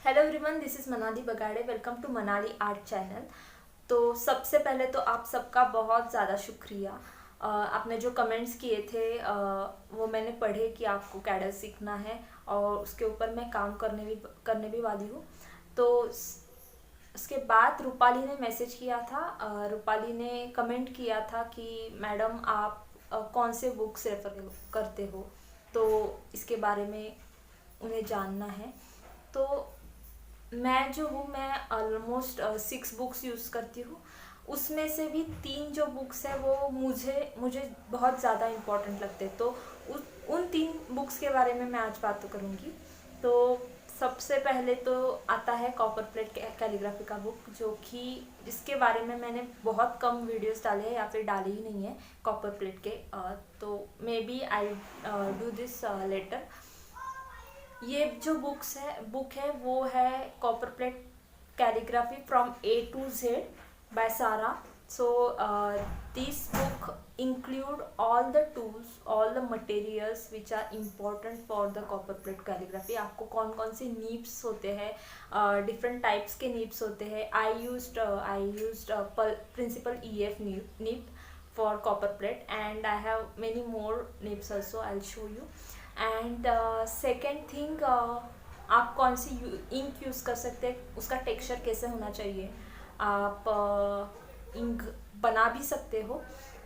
Hello everyone, this is Manali Bagade. Welcome to Manali art channel. तो सबसे पहले तो आप सबका बहुत ज़्यादा शुक्रिया। आपने जो कमेंट्स किए थे वो मैंने पढ़े कि आपको कैडल सीखना है और उसके ऊपर मैं काम करने भी वाली हूँ। तो उसके बाद रूपाली ने मैसेज किया था। रूपाली ने कमेंट किया था कि मैडम आप कौन से बुक्स रेफर करते हो, तो इसके बारे में उन्हें जानना है। तो मैं जो हूँ, मैं ऑलमोस्ट 6 बुक्स यूज़ करती हूँ। उसमें से भी 3 जो बुक्स है वो मुझे मुझे बहुत ज़्यादा इम्पोर्टेंट लगते हैं। तो उन 3 बुक्स के बारे में मैं आज बात तो करूँगी। तो सबसे पहले तो आता है कॉपर प्लेट कैलीग्राफी का बुक, जो कि जिसके बारे में मैंने बहुत कम वीडियोस डाले हैं या फिर डाले ही नहीं है कॉपर प्लेट के। तो maybe I do this letter. ये जो बुक है वो है copperplate calligraphy from A to Z by Sara. So this book include all the tools, all the materials which are important for the copper plate calligraphy। आपको कौन कौन से नीब्स होते हैं, डिफरेंट टाइप्स के नीब्स होते हैं। I used principal EF nib for copper plate, and I have many more nibs also, I'll show you। And second thing, आप कौन सी इंक यूज़ कर सकते हैं, उसका टेक्सचर कैसे होना चाहिए। आप इंक बना भी सकते हो,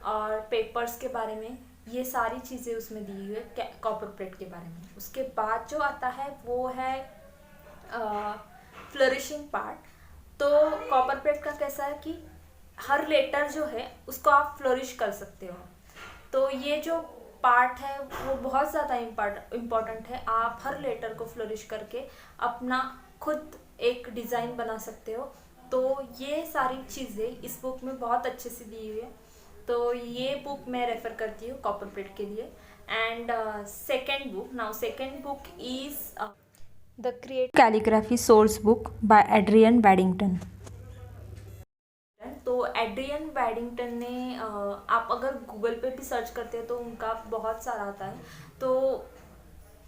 और पेपर्स के बारे में ये सारी चीज़ें उसमें दी हुई है कॉपर प्लेट के बारे में। उसके बाद जो आता है वो है फ्लरिशिंग पार्ट। तो कॉपर प्लेट का कैसा है कि हर लेटर जो है उसको आप फ्लोरिश कर सकते हो। तो ये जो पार्ट है वो बहुत ज़्यादा इम्पॉर्टेंट है। आप हर लेटर को फ्लोरिश करके अपना खुद एक डिज़ाइन बना सकते हो। तो ये सारी चीज़ें इस बुक में बहुत अच्छे से दी हुई है। तो ये बुक मैं रेफ़र करती हूँ कॉपर प्लेट के लिए। And second book is the create calligraphy source book by Adrian Baddington. तो एड्रियन बैडिंगटन ने आप अगर गूगल पे भी सर्च करते हैं तो उनका बहुत सारा आता है। तो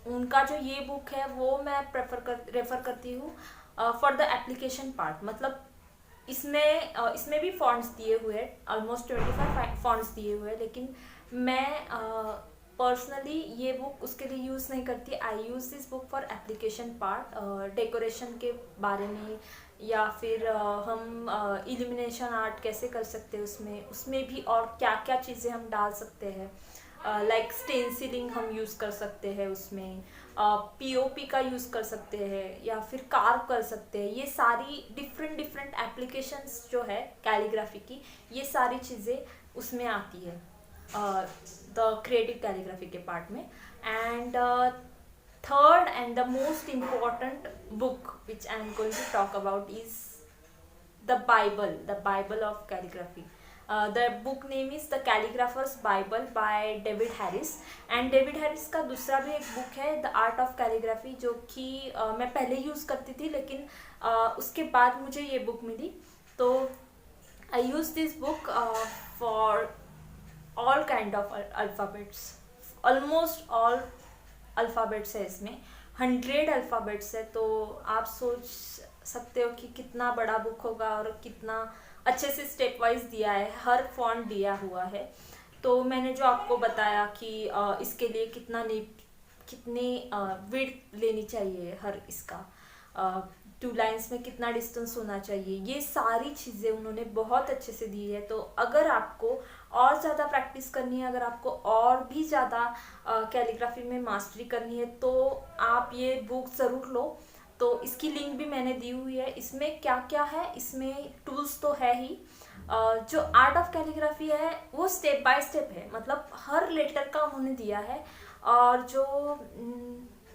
उनका जो ये बुक है वो मैं रेफ़र करती हूँ फॉर द एप्लीकेशन पार्ट। मतलब इसमें भी फॉन्ट्स दिए हुए हैं, ऑलमोस्ट 25 फॉन्ट्स दिए हुए हैं, लेकिन मैं पर्सनली ये बुक उसके लिए यूज़ नहीं करती। I use this book for application part, decoration के बारे में, या फिर हम इल्यूमिनेशन आर्ट कैसे कर सकते हैं उसमें भी, और क्या क्या चीज़ें हम डाल सकते हैं। लाइक स्टेंसिलिंग हम यूज़ कर सकते हैं उसमें, POP का यूज़ कर सकते हैं, या फिर कार्व कर सकते हैं। ये सारी डिफरेंट एप्लीकेशंस जो है कैलीग्राफी की, ये सारी चीज़ें उसमें आती है द क्रिएटिव कैलीग्राफी के पार्ट में। And third and the most important book which I am going to talk about is the Bible of calligraphy. The book name is The Calligrapher's Bible by David Harris। And David Harris का दूसरा भी एक book है the art of calligraphy, जो कि मैं पहले use करती थी, लेकिन उसके बाद मुझे ये बुक मिली। तो I use this book for all kind of alphabets. Almost all alphabets है इसमें, 100 अल्फ़ाबेट्स है। तो आप सोच सकते हो कि कितना बड़ा बुक होगा और कितना अच्छे से स्टेप वाइज दिया है, हर फॉन्ट दिया हुआ है। तो मैंने जो आपको बताया कि इसके लिए कितनी विड्थ लेनी चाहिए, हर इसका 2 लाइन्स में कितना डिस्टेंस होना चाहिए, ये सारी चीज़ें उन्होंने बहुत अच्छे से दी है। तो अगर आपको और ज़्यादा प्रैक्टिस करनी है, अगर आपको और भी ज़्यादा कैलीग्राफी में मास्टरी करनी है, तो आप ये बुक ज़रूर लो। तो इसकी लिंक भी मैंने दी हुई है। इसमें क्या क्या है, इसमें टूल्स तो है ही। जो आर्ट ऑफ कैलीग्राफी है वो स्टेप बाय स्टेप है, मतलब हर लेटर का उन्होंने दिया है। और जो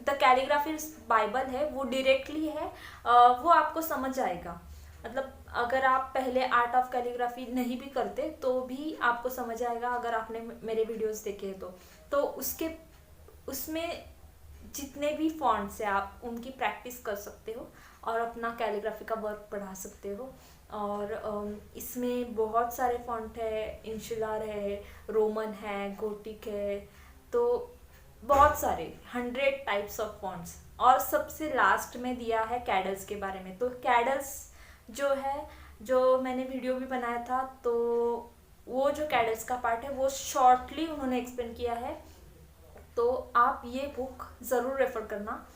द कैलीग्राफी बाइबल है वो डायरेक्टली है, वो आपको समझ आएगा। मतलब अगर आप पहले आर्ट ऑफ कैलीग्राफी नहीं भी करते तो भी आपको समझ आएगा, अगर आपने मेरे वीडियोस देखे हैं तो उसमें जितने भी फॉन्ट्स हैं आप उनकी प्रैक्टिस कर सकते हो और अपना कैलीग्राफी का वर्क बढ़ा सकते हो। और इसमें बहुत सारे फॉन्ट है, इंशुलर है, रोमन है, गोटिक है, तो बहुत सारे 100 टाइप्स ऑफ फॉन्ट्स और सबसे लास्ट में दिया है कैडल्स के बारे में। तो कैडल्स जो है, जो मैंने वीडियो भी बनाया था, तो वो जो कैडल्स का पार्ट है वो शॉर्टली उन्होंने एक्सप्लेन किया है। तो आप ये बुक ज़रूर रेफर करना,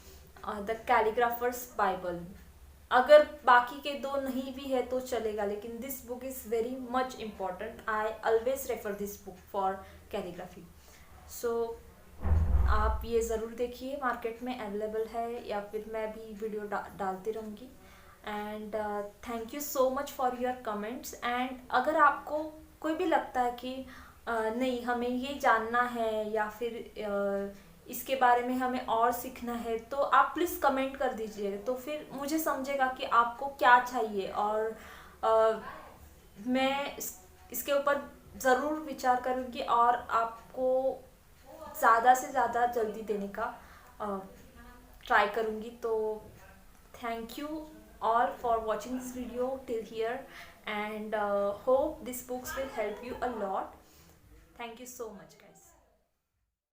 द कैलीग्राफर्स बाइबल। अगर बाकी के दो नहीं भी है तो चलेगा, लेकिन this book is very much important. I always refer this book for calligraphy. So आप ये ज़रूर देखिए, मार्केट में अवेलेबल है, या फिर मैं भी वीडियो डालती रहूँगी। And thank you so much for your comments. And अगर आपको कोई भी लगता है कि नहीं हमें ये जानना है, या फिर इसके बारे में हमें और सीखना है, तो आप प्लीज़ कमेंट कर दीजिए। तो फिर मुझे समझेगा कि आपको क्या चाहिए, और मैं इसके ऊपर ज़रूर विचार करूँगी और आपको ज़्यादा से ज़्यादा जल्दी देने का ट्राई करूँगी। तो thank you all for watching this video till here, and hope these books will help you a lot. Thank you so much, guys.